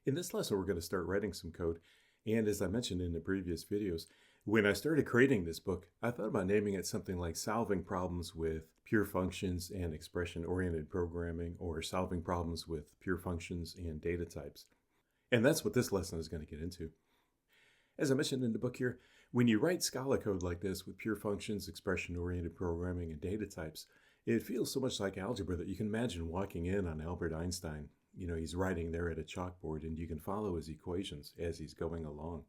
In this lesson, we're going to start writing some code. And as I mentioned in the previous videos, when I started creating this book, I thought about naming it something like Solving Problems with Pure Functions and Expression-Oriented Programming, or Solving Problems with Pure Functions and Data Types. And that's what this lesson is going to get into. As I mentioned in the book here, when you write Scala code like this with pure functions, expression-oriented programming, and data types, it feels so much like algebra that you can imagine walking in on Albert Einstein. You know, he's writing there at a chalkboard and you can follow his equations as he's going along.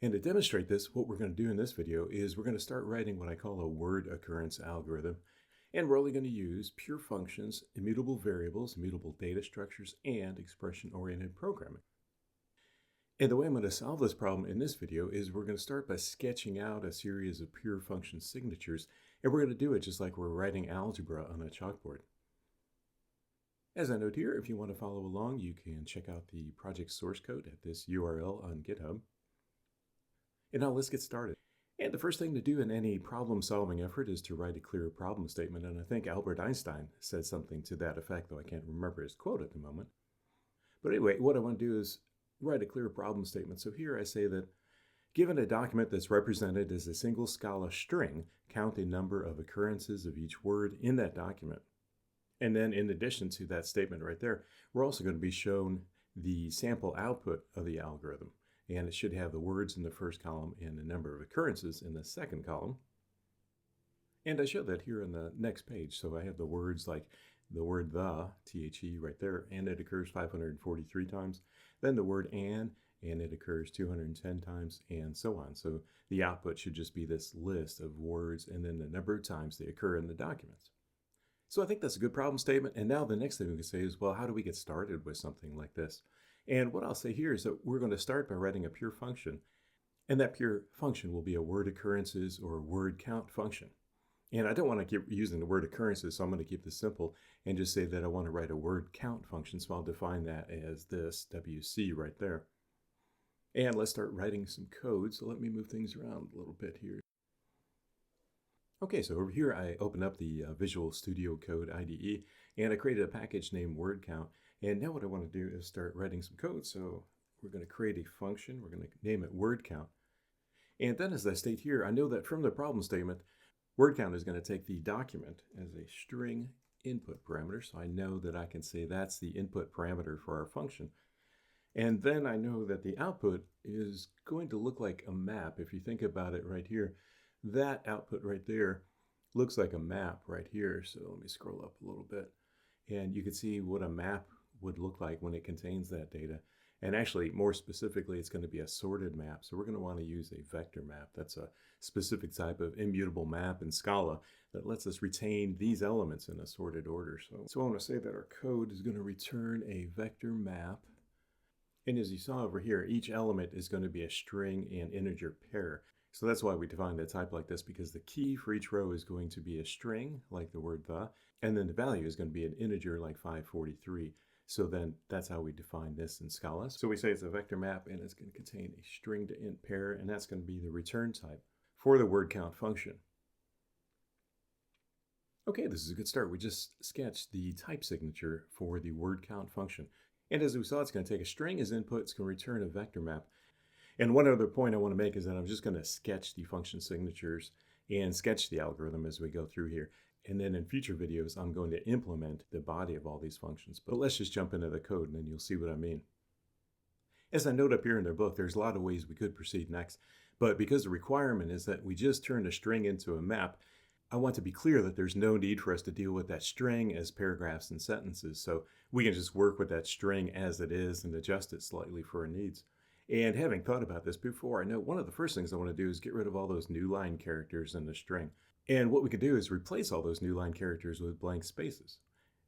And to demonstrate this, what we're going to do in this video is we're going to start writing what I call a word occurrence algorithm. And we're only going to use pure functions, immutable variables, immutable data structures, and expression-oriented programming. And the way I'm going to solve this problem in this video is we're going to start by sketching out a series of pure function signatures, and we're going to do it just like we're writing algebra on a chalkboard. As I note here, if you want to follow along, you can check out the project source code at this URL on GitHub. And now let's get started. And the first thing to do in any problem-solving effort is to write a clear problem statement, and I think Albert Einstein said something to that effect, though I can't remember his quote at the moment. But anyway, what I want to do is write a clear problem statement. So here I say that given a document that's represented as a single Scala string, count the number of occurrences of each word in that document. And then in addition to that statement right there, we're also going to be shown the sample output of the algorithm. And it should have the words in the first column and the number of occurrences in the second column. And I show that here on the next page. So I have the words like the word the, T-H-E, right there, and it occurs 543 times. Then the word and it occurs 210 times, and so on. So the output should just be this list of words and then the number of times they occur in the documents. So I think that's a good problem statement. And now the next thing we can say is, well, how do we get started with something like this? And what I'll say here is that we're going to start by writing a pure function. And that pure function will be a word occurrences or word count function. And I don't want to keep using the word occurrences, so I'm going to keep this simple and just say that I want to write a word count function. So I'll define that as this WC right there. And let's start writing some code. So let me move things around a little bit here. Okay, so over here I open up the Visual Studio Code IDE, and I created a package named word count. And now what I want to do is start writing some code. So we're going to create a function. We're going to name it word count. And then as I state here, I know that from the problem statement, word count is going to take the document as a string input parameter. So I know that I can say that's the input parameter for our function. And then I know that the output is going to look like a map. If you think about it right here, that output right there looks like a map right here. So let me scroll up a little bit. And you can see what a map would look like when it contains that data. And actually, more specifically, it's going to be a sorted map. So we're going to want to use a vector map. That's a specific type of immutable map in Scala that lets us retain these elements in a sorted order. So I want to say that our code is going to return a vector map. And as you saw over here, each element is going to be a string and integer pair. So that's why we define the type like this, because the key for each row is going to be a string, like the word the, and then the value is going to be an integer like 543. So then that's how we define this in Scala. So we say it's a vector map and it's going to contain a string to int pair, and that's going to be the return type for the word count function. Okay, this is a good start. We just sketched the type signature for the word count function. And as we saw, it's going to take a string as input. It's going to return a vector map. And one other point I want to make is that I'm just going to sketch the function signatures and sketch the algorithm as we go through here. And then in future videos, I'm going to implement the body of all these functions. But let's just jump into the code and then you'll see what I mean. As I note up here in their book, there's a lot of ways we could proceed next. But because the requirement is that we just turn a string into a map, I want to be clear that there's no need for us to deal with that string as paragraphs and sentences. So we can just work with that string as it is and adjust it slightly for our needs. And having thought about this before, I know one of the first things I want to do is get rid of all those new line characters in the string. And what we could do is replace all those new line characters with blank spaces.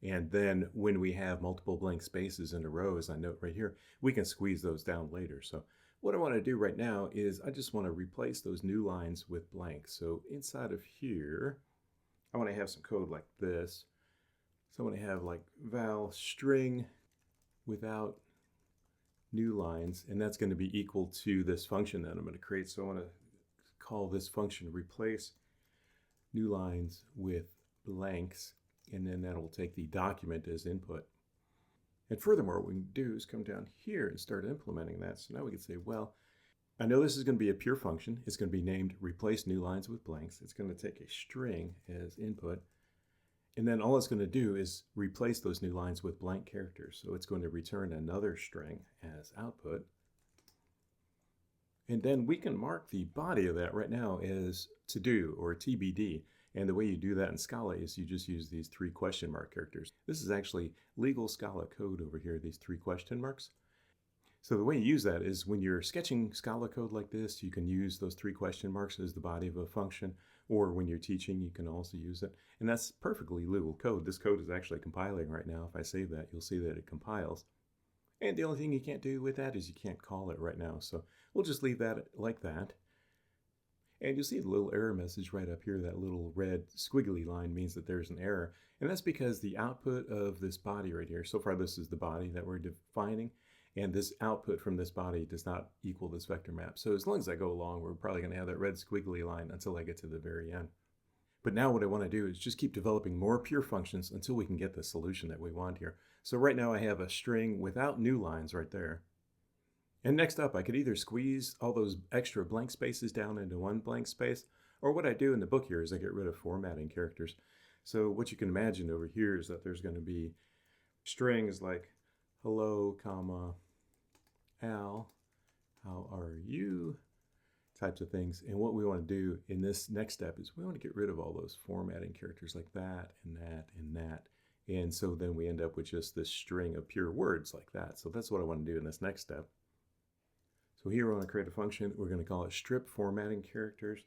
And then when we have multiple blank spaces in a row, as I note right here, we can squeeze those down later. So what I want to do right now is I just want to replace those new lines with blanks. So inside of here, I want to have some code like this. So I want to have like val string without new lines, and that's going to be equal to this function that I'm going to create. So I want to call this function replace new lines with blanks, and then that will take the document as input. And furthermore, what we can do is come down here and start implementing that. So now we can say, well, I know this is going to be a pure function. It's going to be named replace new lines with blanks. It's going to take a string as input. And then all it's going to do is replace those new lines with blank characters. So it's going to return another string as output. And then we can mark the body of that right now as to do or TBD. And the way you do that in Scala is you just use these 3 question mark characters. This is actually legal Scala code over here, these 3 question marks. So the way you use that is when you're sketching Scala code like this, you can use those 3 question marks as the body of a function, or when you're teaching, you can also use it. And that's perfectly legal code. This code is actually compiling right now. If I save that, you'll see that it compiles. And the only thing you can't do with that is you can't call it right now. So we'll just leave that like that. And you'll see the little error message right up here. That little red squiggly line means that there's an error. And that's because the output of this body right here, so far this is the body that we're defining, and this output from this body does not equal this vector map. So as long as I go along, we're probably going to have that red squiggly line until I get to the very end. But now what I want to do is just keep developing more pure functions until we can get the solution that we want here. So right now I have a string without new lines right there. And next up, I could either squeeze all those extra blank spaces down into one blank space, or what I do in the book here is I get rid of formatting characters. So what you can imagine over here is that there's going to be strings like hello, comma, Al, how are you, types of things. And what we want to do in this next step is we want to get rid of all those formatting characters like that and that and that. And so then we end up with just this string of pure words like that. So that's what I want to do in this next step. So here we're going to create a function. We're going to call it strip formatting characters.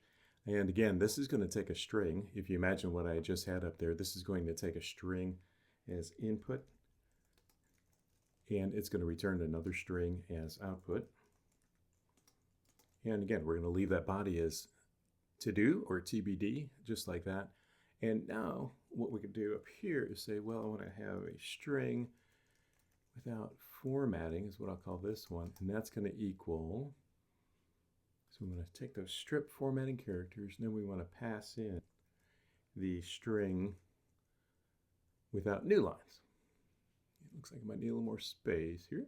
And again, this is going to take a string. If you imagine what I just had up there, this is going to take a string as input. And it's going to return another string as output. And again, we're going to leave that body as to do or TBD, just like that. And now what we can do up here is say, well, I want to have a string without formatting is what I'll call this one. And that's going to equal, so I'm going to take those strip formatting characters, and then we want to pass in the string without new lines. It looks like I might need a little more space here.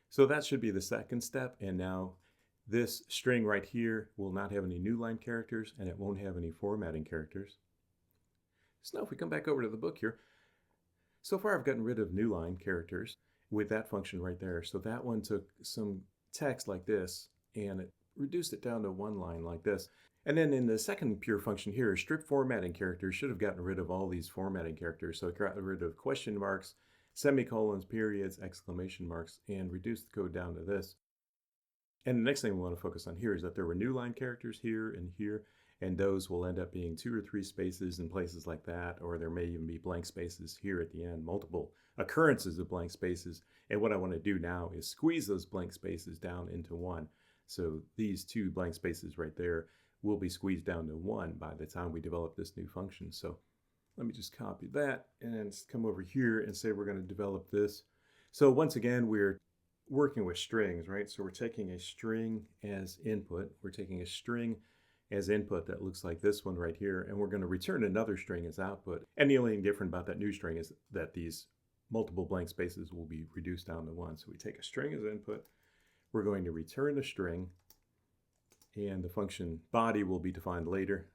So that should be the second step. And now this string right here will not have any new line characters, and it won't have any formatting characters. So now if we come back over to the book here, so far I've gotten rid of new line characters with that function right there. So that one took some text like this and it reduced it down to one line like this. And then in the second pure function here, strip formatting characters should have gotten rid of all these formatting characters. So it got rid of question marks, semicolons, periods, exclamation marks, and reduced the code down to this. And the next thing we want to focus on here is that there were new line characters here and here, and those will end up being 2 or 3 spaces in places like that, or there may even be blank spaces here at the end, multiple occurrences of blank spaces. And what I want to do now is squeeze those blank spaces down into one. So these 2 blank spaces right there will be squeezed down to 1 by the time we develop this new function. So let me just copy that and come over here and say we're going to develop this. So once again, we're working with strings, right? So we're taking a string as input. We're taking a string as input that looks like this one right here, and we're going to return another string as output. And the only thing different about that new string is that these multiple blank spaces will be reduced down to 1. So we take a string as input, we're going to return the string, and the function body will be defined later.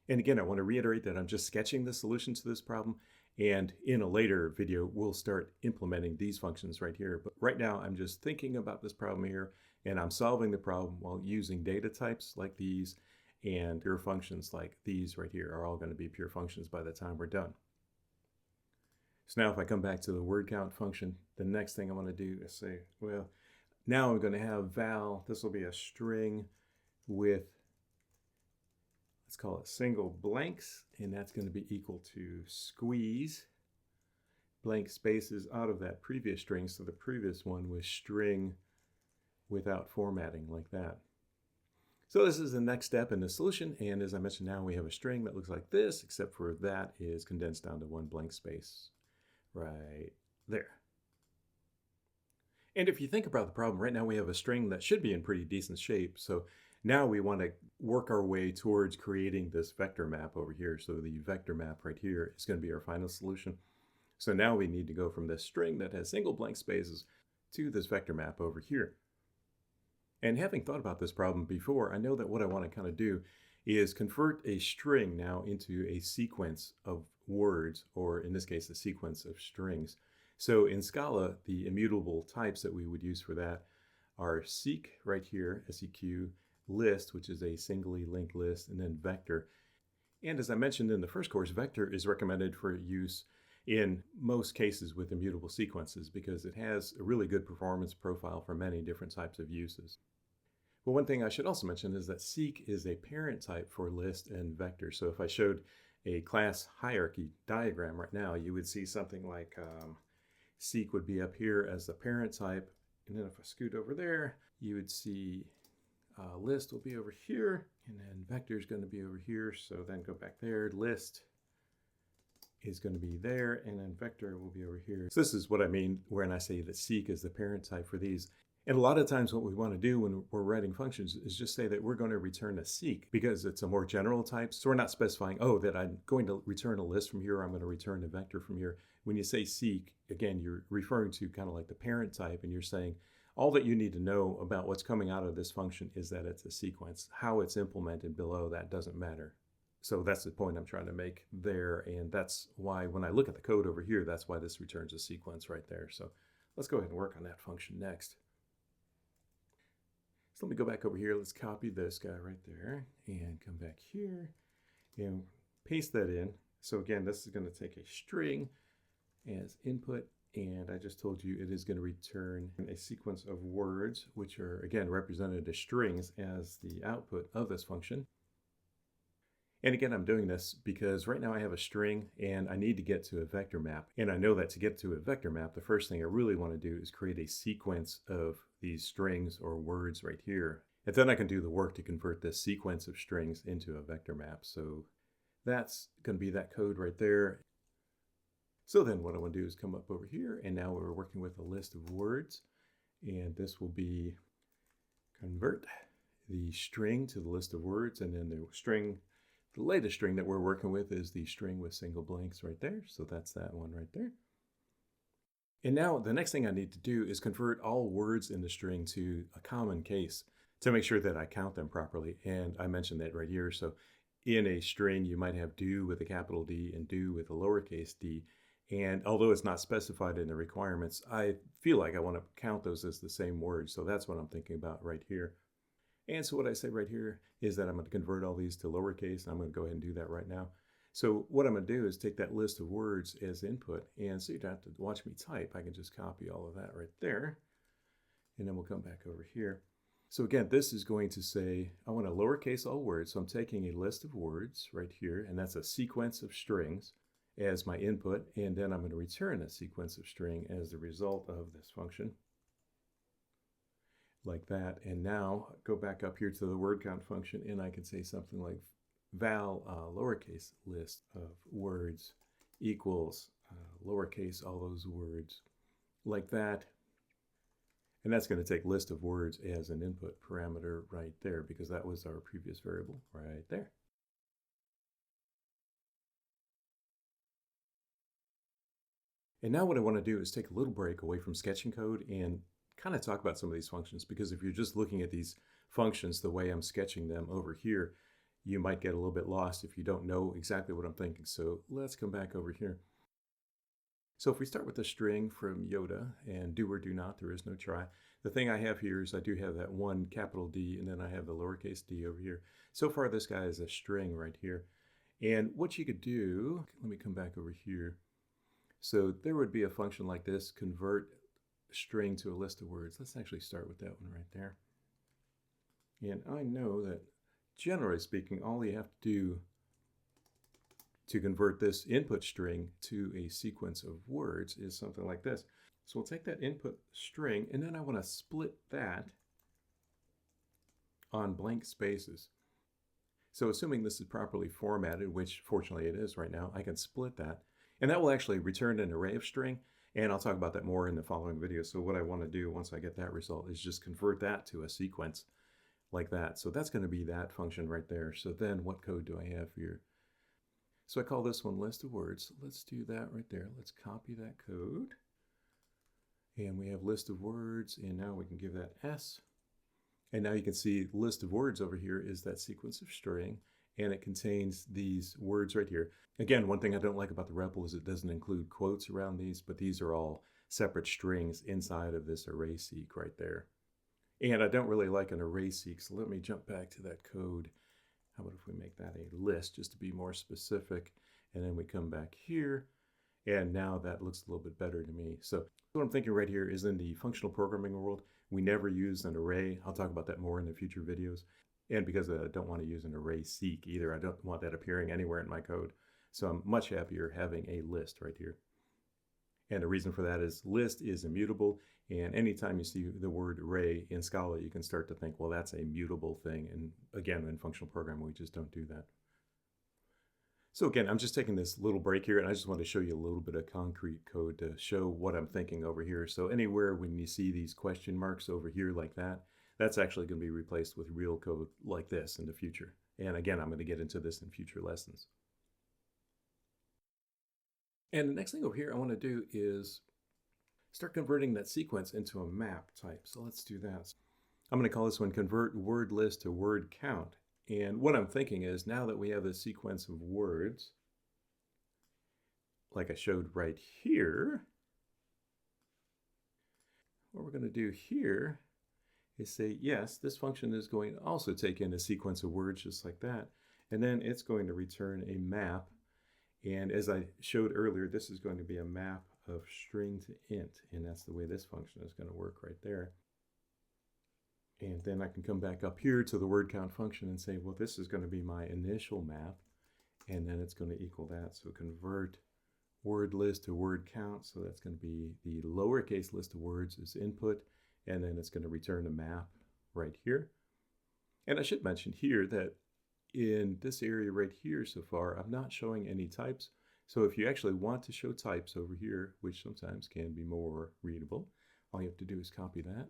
And again, I want to reiterate that I'm just sketching the solution to this problem, and in a later video, we'll start implementing these functions right here. But right now, I'm just thinking about this problem here, and I'm solving the problem while using data types like these, and pure functions like these right here are all going to be pure functions by the time we're done. So now if I come back to the word count function, the next thing I want to do is say, well, now I'm going to have val. This will be a string with, let's call it single blanks, and that's going to be equal to squeeze blank spaces out of that previous string. So the previous one was string without formatting like that. So this is the next step in the solution, and as I mentioned, now we have a string that looks like this, except for that is condensed down to 1 blank space right there. And if you think about the problem, right now we have a string that should be in pretty decent shape. So Now we want to work our way towards creating this vector map over here. So the vector map right here is going to be our final solution. So now we need to go from this string that has single blank spaces to this vector map over here. And having thought about this problem before, I know that what I want to kind of do is convert a string now into a sequence of words, or in this case, a sequence of strings. So in Scala, the immutable types that we would use for that are seq right here, seq, list, which is a singly linked list, and then vector. And as I mentioned in the first course, vector is recommended for use in most cases with immutable sequences because it has a really good performance profile for many different types of uses. Well, one thing I should also mention is that seq is a parent type for list and vector. So if I showed a class hierarchy diagram right now, you would see something like seq would be up here as the parent type. And then if I scoot over there, you would see list will be over here, and then vector is going to be over here. So then go back there, list is going to be there, and then vector will be over here. So this is what I mean when I say that seq is the parent type for these. And a lot of times what we want to do when we're writing functions is just say that we're going to return a seq because it's a more general type. So we're not specifying, oh, that I'm going to return a list from here, or I'm going to return a vector from here. When you say seq, again, you're referring to kind of like the parent type, and you're saying all that you need to know about what's coming out of this function is that it's a sequence. How it's implemented below that doesn't matter. So that's the point I'm trying to make there, and that's why when I look at the code over here, that's why this returns a sequence right there. So let's go ahead and work on that function next. So let me go back over here. Let's copy this guy right there and come back here and paste that in. So again, this is going to take a string as input, and I just told you it is going to return a sequence of words, which are again represented as strings as the output of this function. And again, I'm doing this because right now I have a string and I need to get to a vector map. And I know that to get to a vector map, the first thing I really want to do is create a sequence of these strings or words right here. And then I can do the work to convert this sequence of strings into a vector map. So that's going to be that code right there. So then what I want to do is come up over here, and now we're working with a list of words. And this will be convert the string to the list of words, and then the string. The latest string that we're working with is the string with single blanks right there. So that's that one right there. And now the next thing I need to do is convert all words in the string to a common case to make sure that I count them properly. And I mentioned that right here. So in a string, you might have do with a capital D and do with a lowercase d. And although it's not specified in the requirements, I feel like I want to count those as the same word. So that's what I'm thinking about right here. And so what I say right here is that I'm going to convert all these to lowercase, and I'm going to go ahead and do that right now. So what I'm going to do is take that list of words as input, and so you don't have to watch me type. I can just copy all of that right there, and then we'll come back over here. So again, this is going to say, I want to lowercase all words, so I'm taking a list of words right here, and that's a sequence of strings as my input, and then I'm going to return a sequence of string as the result of this function. Like that. And now go back up here to the word count function, and I can say something like val lowercase list of words equals lowercase all those words, like that. And that's going to take list of words as an input parameter right there, because that was our previous variable right there. And now what I want to do is take a little break away from sketching code and kind of talk about some of these functions, because if you're just looking at these functions the way I'm sketching them over here, you might get a little bit lost if you don't know exactly what I'm thinking. So let's come back over here. So if we start with the string from Yoda and do or do not, there is no try. The thing I have here is I do have that one capital D, and then I have the lowercase d over here. So far this guy is a string right here. And what you could do, let me come back over here. So there would be a function like this, convert string to a list of words. Let's actually start with that one right there. And I know that generally speaking, all you have to do to convert this input string to a sequence of words is something like this. So we'll take that input string, and then I want to split that on blank spaces. So assuming this is properly formatted, which fortunately it is right now, I can split that. And that will actually return an array of string. And I'll talk about that more in the following video. So what I want to do once I get that result is just convert that to a sequence like that. So that's going to be that function right there. So then what code do I have here? So I call this one list of words. Let's do that right there. Let's copy that code. And we have list of words, and now we can give that S. And now you can see list of words over here is that sequence of string, and it contains these words right here. Again, one thing I don't like about the REPL is it doesn't include quotes around these, but these are all separate strings inside of this array seq right there. And I don't really like an array seq, so let me jump back to that code. How about if we make that a list just to be more specific, and then we come back here, and now that looks a little bit better to me. So what I'm thinking right here is in the functional programming world, we never use an array. I'll talk about that more in the future videos. And because I don't want to use an array seq either, I don't want that appearing anywhere in my code. So I'm much happier having a list right here. And the reason for that is list is immutable. And anytime you see the word array in Scala, you can start to think, well, that's a mutable thing. And again, in functional programming, we just don't do that. So again, I'm just taking this little break here, and I just want to show you a little bit of concrete code to show what I'm thinking over here. So anywhere when you see these question marks over here like that, that's actually going to be replaced with real code like this in the future. And again, I'm going to get into this in future lessons. And the next thing over here I want to do is start converting that sequence into a map type. So let's do that. I'm going to call this one convert word list to word count. And what I'm thinking is now that we have this sequence of words, like I showed right here, what we're going to do here is say, yes, this function is going to also take in a sequence of words just like that. And then it's going to return a map. And as I showed earlier, this is going to be a map of string to int. And that's the way this function is going to work right there. And then I can come back up here to the word count function and say, well, this is going to be my initial map. And then it's going to equal that. So convert word list to word count. So that's going to be the lowercase list of words as input. And then it's going to return a map right here. And I should mention here that in this area right here so far, I'm not showing any types. So if you actually want to show types over here, which sometimes can be more readable, all you have to do is copy that.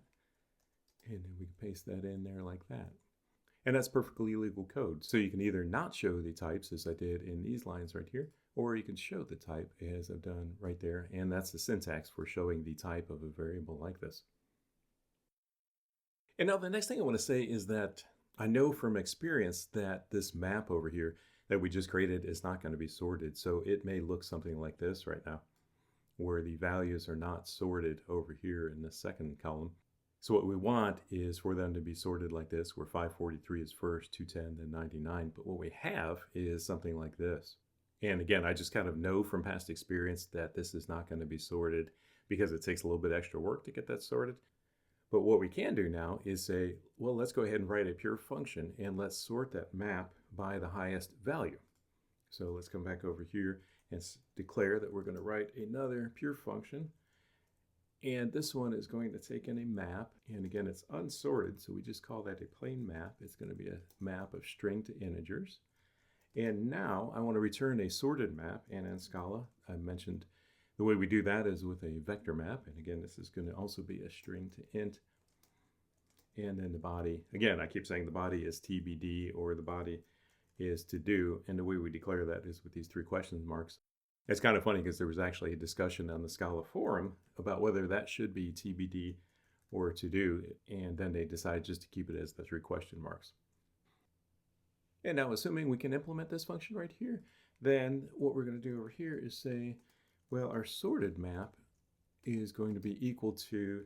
And then we can paste that in there like that. And that's perfectly legal code. So you can either not show the types as I did in these lines right here, or you can show the type as I've done right there. And that's the syntax for showing the type of a variable like this. And now the next thing I want to say is that I know from experience that this map over here that we just created is not going to be sorted. So it may look something like this right now, where the values are not sorted over here in the second column. So what we want is for them to be sorted like this, where 543 is first, 210, then 99. But what we have is something like this. And again, I just kind of know from past experience that this is not going to be sorted because it takes a little bit extra work to get that sorted. But what we can do now is say, well, let's go ahead and write a pure function and let's sort that map by the highest value. So let's come back over here and declare that we're going to write another pure function. And this one is going to take in a map. And again, it's unsorted, so we just call that a plain map. It's going to be a map of string to integers. And now I want to return a sorted map. And in Scala, I mentioned the way we do that is with a vector map. And again, this is going to also be a string to int. And then the body, again, I keep saying the body is TBD or the body is to do. And the way we declare that is with these 3 question marks. It's kind of funny because there was actually a discussion on the Scala forum about whether that should be TBD or to do. And then they decided just to keep it as the 3 question marks. And now assuming we can implement this function right here, then what we're going to do over here is say, well, our sorted map is going to be equal to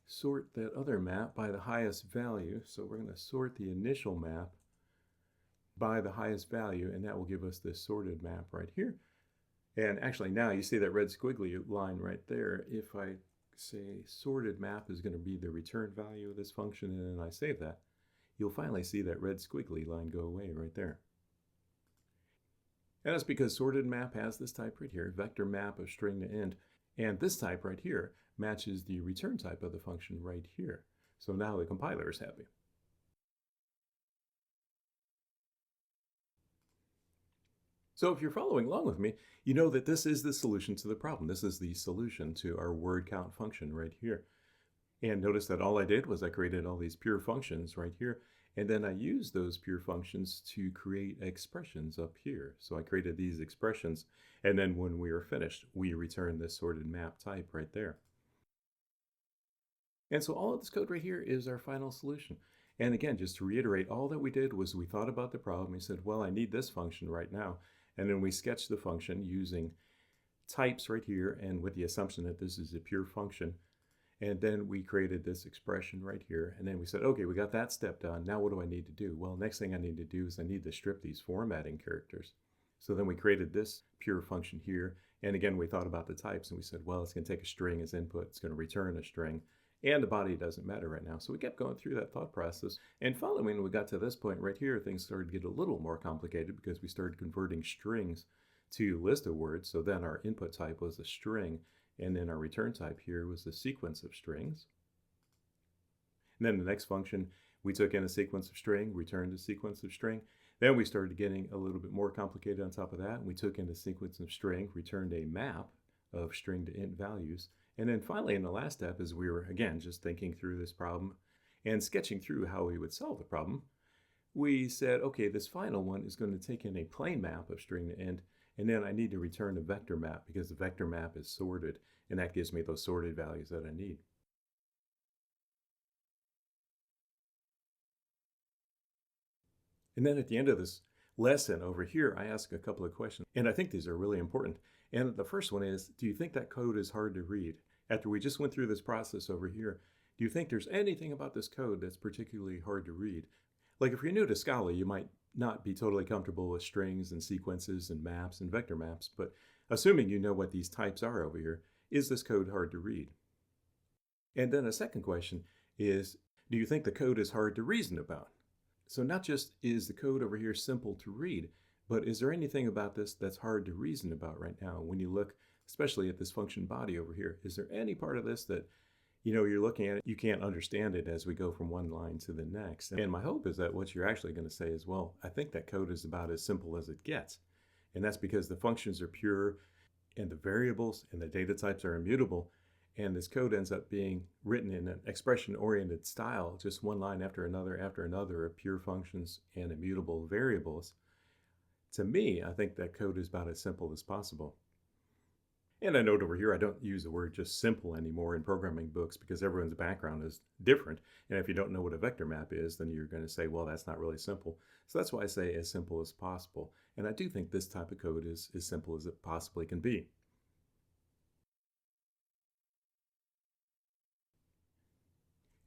sort that other map by the highest value. So we're going to sort the initial map by the highest value, and that will give us this sorted map right here. And actually now you see that red squiggly line right there. If I say sorted map is going to be the return value of this function, and then I save that, you'll finally see that red squiggly line go away right there. And that's because sorted map has this type right here, vector map of string to int. And this type right here matches the return type of the function right here. So now the compiler is happy. So if you're following along with me, you know that this is the solution to the problem. This is the solution to our word count function right here. And notice that all I did was I created all these pure functions right here. And then I used those pure functions to create expressions up here. So I created these expressions. And then when we were finished, we returned this sorted map type right there. And so all of this code right here is our final solution. And again, just to reiterate, all that we did was we thought about the problem. We said, well, I need this function right now. And then we sketched the function using types right here and with the assumption that this is a pure function. And then we created this expression right here. And then we said, okay, we got that step done. Now what do I need to do? Well, next thing I need to do is I need to strip these formatting characters. So then we created this pure function here. And again, we thought about the types and we said, well, it's going to take a string as input. It's going to return a string. And the body doesn't matter right now. So we kept going through that thought process. And finally, when we got to this point right here, things started to get a little more complicated because we started converting strings to list of words. So then our input type was a string. And then our return type here was a sequence of strings. And then the next function, we took in a sequence of string, returned a sequence of string. Then we started getting a little bit more complicated on top of that. And we took in a sequence of string, returned a map of string to int values. And then finally, in the last step, as we were, again, just thinking through this problem and sketching through how we would solve the problem, we said, okay, this final one is going to take in a plain map of string to int, and then I need to return a vector map because the vector map is sorted, and that gives me those sorted values that I need. And then at the end of this lesson over here, I ask a couple of questions, and I think these are really important. And the first one is, do you think that code is hard to read? After we just went through this process over here, do you think there's anything about this code that's particularly hard to read? Like if you're new to Scala, you might not be totally comfortable with strings and sequences and maps and vector maps, but assuming you know what these types are over here, is this code hard to read? And then a second question is, do you think the code is hard to reason about? So not just is the code over here simple to read, but is there anything about this that's hard to reason about right now? When you look, especially at this function body over here, is there any part of this that, you're looking at it, you can't understand it as we go from one line to the next? And my hope is that what you're actually going to say is, well, I think that code is about as simple as it gets. And that's because the functions are pure and the variables and the data types are immutable. And this code ends up being written in an expression-oriented style, just one line after another of pure functions and immutable variables. To me, I think that code is about as simple as possible. And I note over here, I don't use the word just simple anymore in programming books because everyone's background is different. And if you don't know what a vector map is, then you're going to say, well, that's not really simple. So that's why I say as simple as possible. And I do think this type of code is as simple as it possibly can be.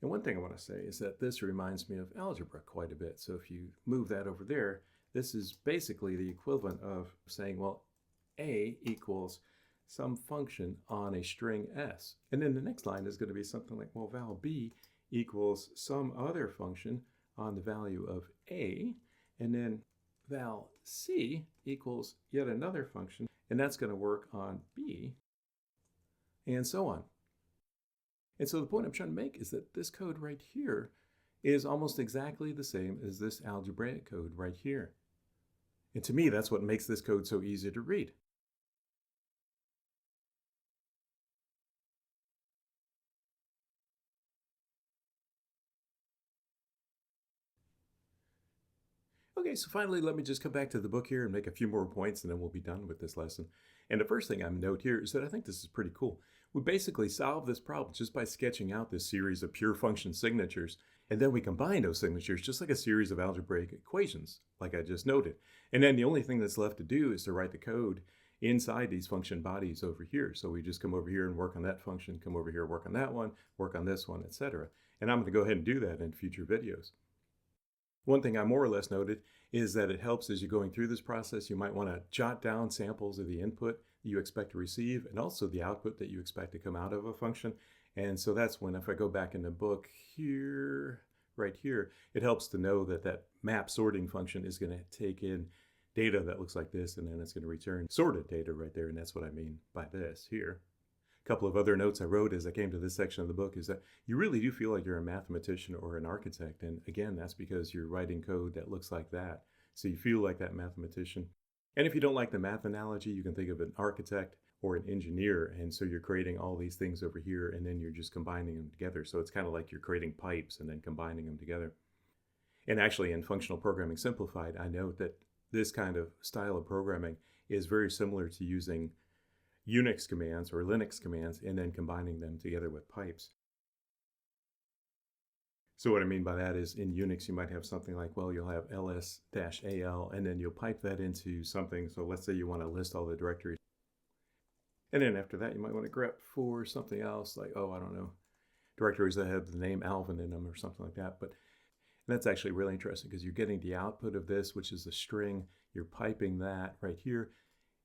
And one thing I want to say is that this reminds me of algebra quite a bit. So if you move that over there, this is basically the equivalent of saying, well, A equals some function on a string S. And then the next line is going to be something like, well, val B equals some other function on the value of A. And then val C equals yet another function. And that's going to work on B, and so on. And so the point I'm trying to make is that this code right here is almost exactly the same as this algebraic code right here. And to me, that's what makes this code so easy to read. Okay, so finally, let me just come back to the book here and make a few more points, and then we'll be done with this lesson. And the first thing I'm note here is that I think this is pretty cool. We basically solve this problem just by sketching out this series of pure function signatures, and then we combine those signatures just like a series of algebraic equations, like I just noted. And then the only thing that's left to do is to write the code inside these function bodies over here. So we just come over here and work on that function, come over here, work on that one, work on this one, etc. And I'm going to go ahead and do that in future videos. One thing I more or less noted is that it helps as you're going through this process. You might want to jot down samples of the input you expect to receive and also the output that you expect to come out of a function. And so that's when, if I go back in the book here, right here, it helps to know that that map sorting function is going to take in data that looks like this, and then it's going to return sorted data right there. And that's what I mean by this here. A couple of other notes I wrote as I came to this section of the book is that you really do feel like you're a mathematician or an architect. And again, that's because you're writing code that looks like that. So you feel like that mathematician. And if you don't like the math analogy, you can think of an architect or an engineer. And so you're creating all these things over here, and then you're just combining them together. So it's kind of like you're creating pipes and then combining them together. And actually, in Functional Programming Simplified, I note that this kind of style of programming is very similar to using Unix commands or Linux commands and then combining them together with pipes. So what I mean by that is in Unix, you might have something like, well, you'll have ls-al, and then you'll pipe that into something. So let's say you want to list all the directories. And then after that, you might want to grep for something else like, oh, I don't know, directories that have the name Alvin in them or something like that. But that's actually really interesting because you're getting the output of this, which is a string. You're piping that right here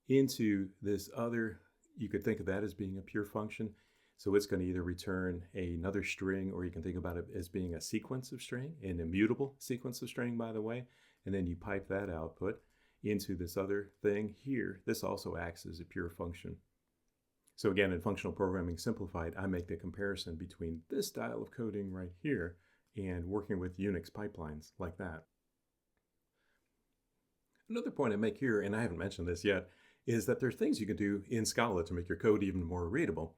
into this other, you could think of that as being a pure function. So it's going to either return another string, or you can think about it as being a sequence of string, an immutable sequence of string, by the way. And then you pipe that output into this other thing here. This also acts as a pure function. So again, in Functional Programming Simplified, I make the comparison between this style of coding right here and working with Unix pipelines like that. Another point I make here, and I haven't mentioned this yet, is that there are things you can do in Scala to make your code even more readable.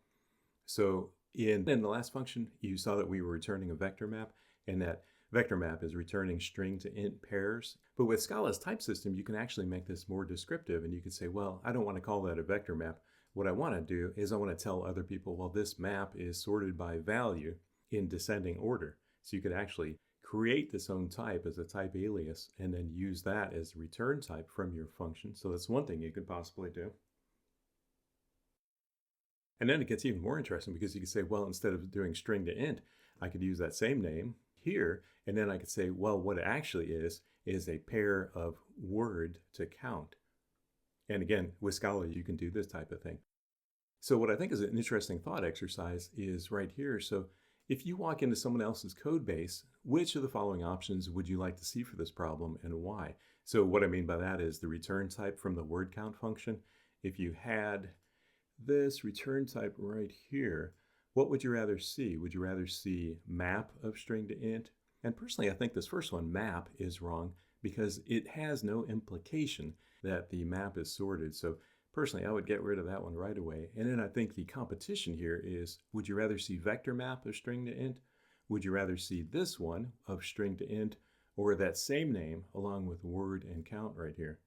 So in the last function, you saw that we were returning a vector map, and that vector map is returning string to int pairs. But with Scala's type system, you can actually make this more descriptive, and you can say, well, I don't want to call that a vector map. What I want to do is I want to tell other people, well, this map is sorted by value in descending order. So you could actually create this own type as a type alias and then use that as a return type from your function. So that's one thing you could possibly do. And then it gets even more interesting because you can say, well, instead of doing string to int, I could use that same name here. And then I could say, well, what it actually is a pair of word to count. And again, with Scala, you can do this type of thing. So what I think is an interesting thought exercise is right here. So if you walk into someone else's code base, which of the following options would you like to see for this problem and why? So what I mean by that is the return type from the word count function. If you had this return type right here, what would you rather see? Would you rather see map of string to int? And personally, I think this first one, map, is wrong because it has no implication that the map is sorted. So personally, I would get rid of that one right away. And then I think the competition here is, would you rather see vector map of string to int? Would you rather see this one of string to int, or that same name along with word and count right here?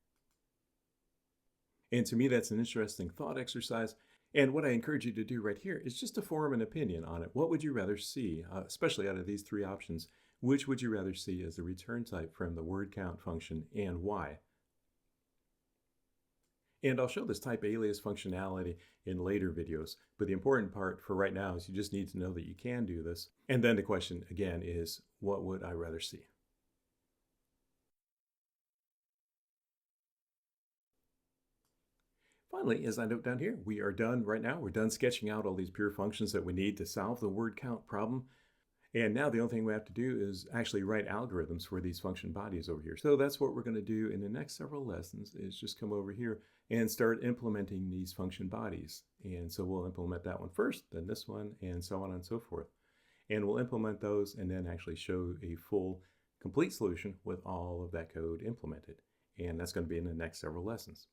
And to me, that's an interesting thought exercise. And what I encourage you to do right here is just to form an opinion on it. What would you rather see, especially out of these three options? Which would you rather see as the return type from the word count function, and why? And I'll show this type alias functionality in later videos, but the important part for right now is you just need to know that you can do this. And then the question again is, what would I rather see? Finally, as I note down here, we are done right now. We're done sketching out all these pure functions that we need to solve the word count problem. And now the only thing we have to do is actually write algorithms for these function bodies over here. So that's what we're going to do in the next several lessons, is just come over here and start implementing these function bodies. And so we'll implement that one first, then this one, and so on and so forth. And we'll implement those and then actually show a full, complete solution with all of that code implemented. And that's going to be in the next several lessons.